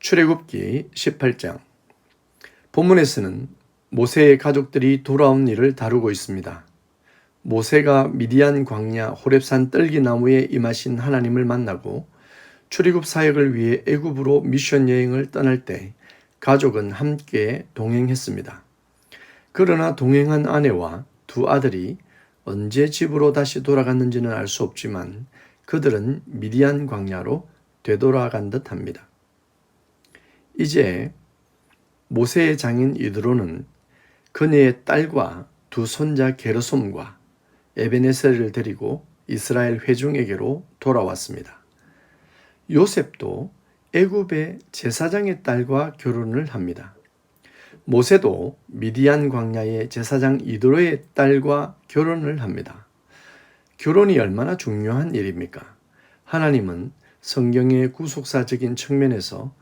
출애굽기 18장. 본문에서는 모세의 가족들이 돌아온 일을 다루고 있습니다. 모세가 미디안 광야 호렙산 떨기나무에 임하신 하나님을 만나고 출애굽 사역을 위해 애굽으로 미션 여행을 떠날 때 가족은 함께 동행했습니다. 그러나 동행한 아내와 두 아들이 언제 집으로 다시 돌아갔는지는 알 수 없지만 그들은 미디안 광야로 되돌아간 듯합니다. 이제 모세의 장인 이드로는 그녀의 딸과 두 손자 게르솜과 에베네셀을 데리고 이스라엘 회중에게로 돌아왔습니다. 요셉도 애굽의 제사장의 딸과 결혼을 합니다. 모세도 미디안 광야의 제사장 이드로의 딸과 결혼을 합니다. 결혼이 얼마나 중요한 일입니까? 하나님은 성경의 구속사적인 측면에서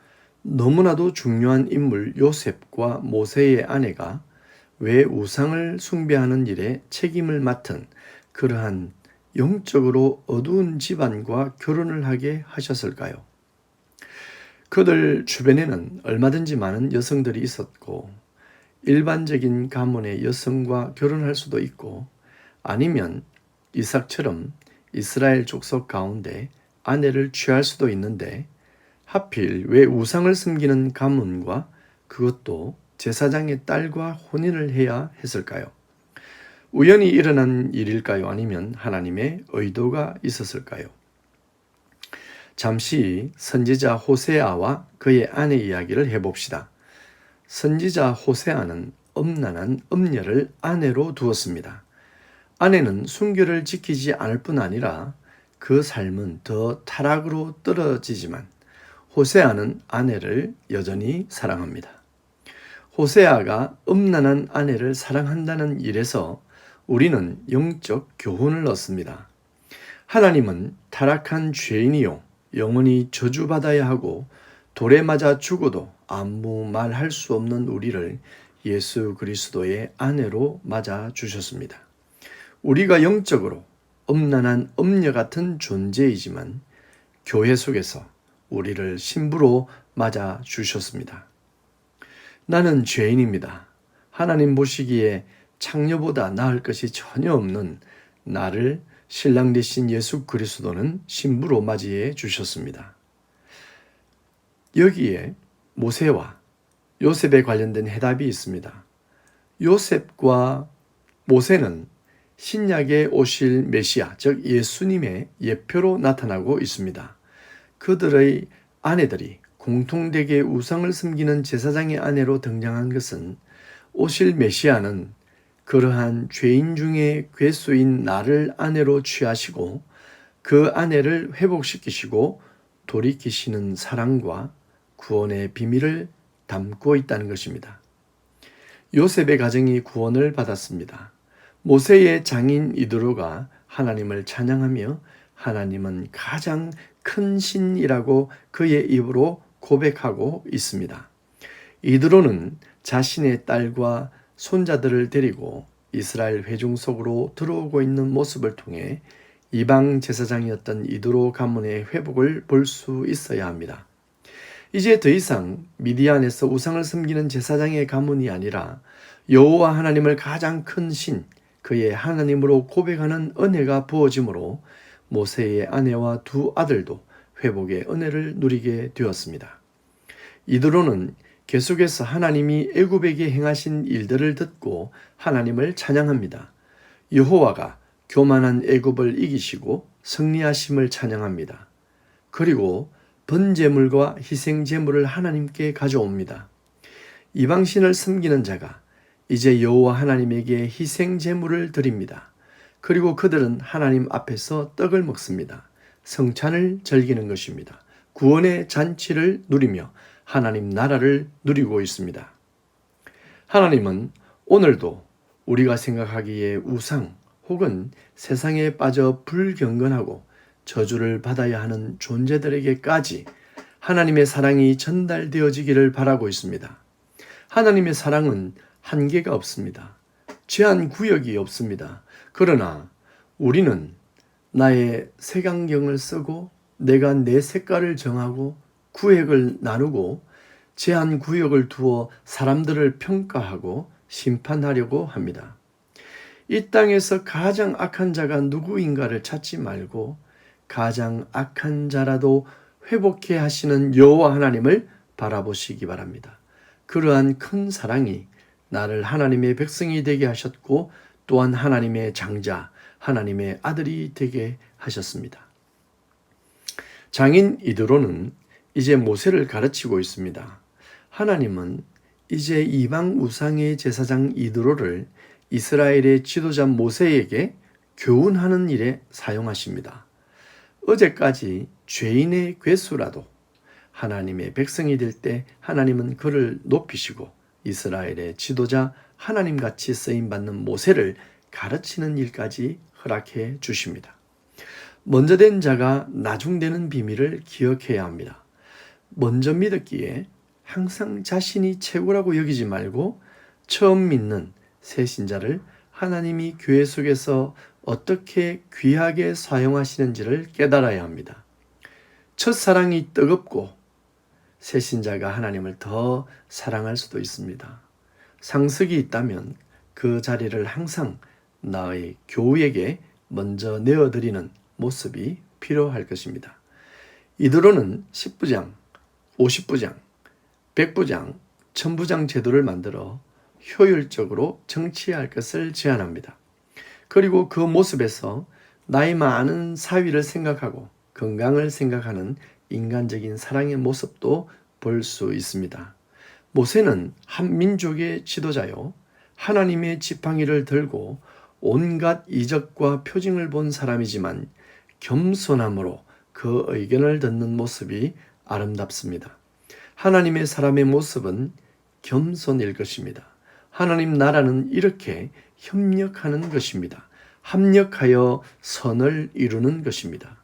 너무나도 중요한 인물 요셉과 모세의 아내가 왜 우상을 숭배하는 일에 책임을 맡은 그러한 영적으로 어두운 집안과 결혼을 하게 하셨을까요? 그들 주변에는 얼마든지 많은 여성들이 있었고 일반적인 가문의 여성과 결혼할 수도 있고 아니면 이삭처럼 이스라엘 족속 가운데 아내를 취할 수도 있는데 하필 왜 우상을 섬기는 가문과 그것도 제사장의 딸과 혼인을 해야 했을까요? 우연히 일어난 일일까요? 아니면 하나님의 의도가 있었을까요? 잠시 선지자 호세아와 그의 아내 이야기를 해봅시다. 선지자 호세아는 엄난한 엄녀를 아내로 두었습니다. 아내는 순결을 지키지 않을 뿐 아니라 그 삶은 더 타락으로 떨어지지만 호세아는 아내를 여전히 사랑합니다. 호세아가 음란한 아내를 사랑한다는 일에서 우리는 영적 교훈을 얻습니다. 하나님은 타락한 죄인이요 영원히 저주받아야 하고 돌에 맞아 죽어도 아무 말 할 수 없는 우리를 예수 그리스도의 아내로 맞아 주셨습니다. 우리가 영적으로 음란한 음녀 같은 존재이지만 교회 속에서 우리를 신부로 맞아 주셨습니다. 나는 죄인입니다. 하나님 보시기에 창녀보다 나을 것이 전혀 없는 나를 신랑 되신 예수 그리스도는 신부로 맞이해 주셨습니다. 여기에 모세와 요셉에 관련된 해답이 있습니다. 요셉과 모세는 신약에 오실 메시아, 즉 예수님의 예표로 나타나고 있습니다. 그들의 아내들이 공통되게 우상을 섬기는 제사장의 아내로 등장한 것은 오실 메시아는 그러한 죄인 중에 괴수인 나를 아내로 취하시고 그 아내를 회복시키시고 돌이키시는 사랑과 구원의 비밀을 담고 있다는 것입니다. 요셉의 가정이 구원을 받았습니다. 모세의 장인 이드로가 하나님을 찬양하며 하나님은 가장 큰 신이라고 그의 입으로 고백하고 있습니다. 이드로는 자신의 딸과 손자들을 데리고 이스라엘 회중 속으로 들어오고 있는 모습을 통해 이방 제사장이었던 이드로 가문의 회복을 볼 수 있어야 합니다. 이제 더 이상 미디안에서 우상을 섬기는 제사장의 가문이 아니라 여호와 하나님을 가장 큰 신, 그의 하나님으로 고백하는 은혜가 부어지므로 모세의 아내와 두 아들도 회복의 은혜를 누리게 되었습니다. 이드로는 계속해서 하나님이 애굽에게 행하신 일들을 듣고 하나님을 찬양합니다. 여호와가 교만한 애굽을 이기시고 승리하심을 찬양합니다. 그리고 번제물과 희생제물을 하나님께 가져옵니다. 이방신을 섬기는 자가 이제 여호와 하나님에게 희생제물을 드립니다. 그리고 그들은 하나님 앞에서 떡을 먹습니다. 성찬을 즐기는 것입니다. 구원의 잔치를 누리며 하나님 나라를 누리고 있습니다. 하나님은 오늘도 우리가 생각하기에 우상 혹은 세상에 빠져 불경건하고 저주를 받아야 하는 존재들에게까지 하나님의 사랑이 전달되어지기를 바라고 있습니다. 하나님의 사랑은 한계가 없습니다. 제한 구역이 없습니다. 그러나 우리는 나의 색안경을 쓰고 내가 내 색깔을 정하고 구획을 나누고 제한 구역을 두어 사람들을 평가하고 심판하려고 합니다. 이 땅에서 가장 악한 자가 누구인가를 찾지 말고 가장 악한 자라도 회복해 하시는 여호와 하나님을 바라보시기 바랍니다. 그러한 큰 사랑이 나를 하나님의 백성이 되게 하셨고 또한 하나님의 장자, 하나님의 아들이 되게 하셨습니다. 장인 이드로는 이제 모세를 가르치고 있습니다. 하나님은 이제 이방 우상의 제사장 이드로를 이스라엘의 지도자 모세에게 교훈하는 일에 사용하십니다. 어제까지 죄인의 괴수라도 하나님의 백성이 될 때 하나님은 그를 높이시고 이스라엘의 지도자 하나님같이 쓰임받는 모세를 가르치는 일까지 허락해 주십니다. 먼저 된 자가 나중되는 비밀을 기억해야 합니다. 먼저 믿었기에 항상 자신이 최고라고 여기지 말고 처음 믿는 새 신자를 하나님이 교회 속에서 어떻게 귀하게 사용하시는지를 깨달아야 합니다. 첫사랑이 뜨겁고 새 신자가 하나님을 더 사랑할 수도 있습니다. 상석이 있다면 그 자리를 항상 나의 교우에게 먼저 내어드리는 모습이 필요할 것입니다. 이드로는 10부장, 50부장, 100부장, 1000부장 제도를 만들어 효율적으로 정치할 것을 제안합니다. 그리고 그 모습에서 나이 많은 사위를 생각하고 건강을 생각하는 인간적인 사랑의 모습도 볼 수 있습니다. 모세는 한 민족의 지도자요, 하나님의 지팡이를 들고 온갖 이적과 표징을 본 사람이지만 겸손함으로 그 의견을 듣는 모습이 아름답습니다. 하나님의 사람의 모습은 겸손일 것입니다. 하나님 나라는 이렇게 협력하는 것입니다. 합력하여 선을 이루는 것입니다.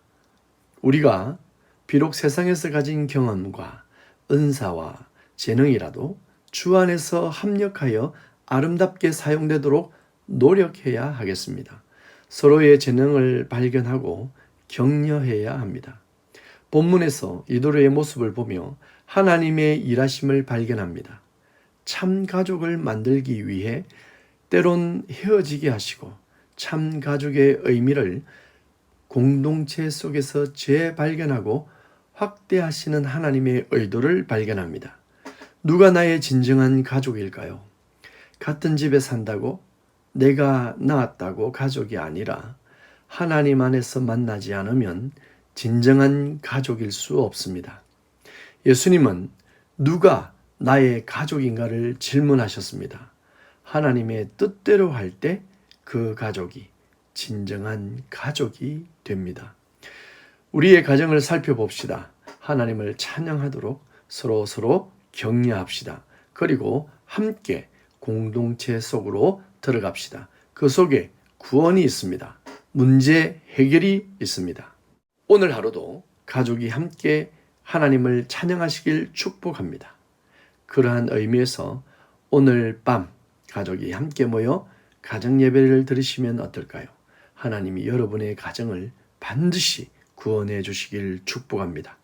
우리가 비록 세상에서 가진 경험과 은사와 재능이라도 주 안에서 합력하여 아름답게 사용되도록 노력해야 하겠습니다. 서로의 재능을 발견하고 격려해야 합니다. 본문에서 이도르의 모습을 보며 하나님의 일하심을 발견합니다. 참 가족을 만들기 위해 때론 헤어지게 하시고 참 가족의 의미를 공동체 속에서 재발견하고 확대하시는 하나님의 의도를 발견합니다. 누가 나의 진정한 가족일까요? 같은 집에 산다고 내가 낳았다고 가족이 아니라 하나님 안에서 만나지 않으면 진정한 가족일 수 없습니다. 예수님은 누가 나의 가족인가를 질문하셨습니다. 하나님의 뜻대로 할 때 그 가족이 진정한 가족이 됩니다. 우리의 가정을 살펴봅시다. 하나님을 찬양하도록 서로 격려합시다. 그리고 함께 공동체 속으로 들어갑시다. 그 속에 구원이 있습니다. 문제 해결이 있습니다. 오늘 하루도 가족이 함께 하나님을 찬양하시길 축복합니다. 그러한 의미에서 오늘 밤 가족이 함께 모여 가정 예배를 드리시면 어떨까요? 하나님이 여러분의 가정을 반드시 구원해 주시길 축복합니다.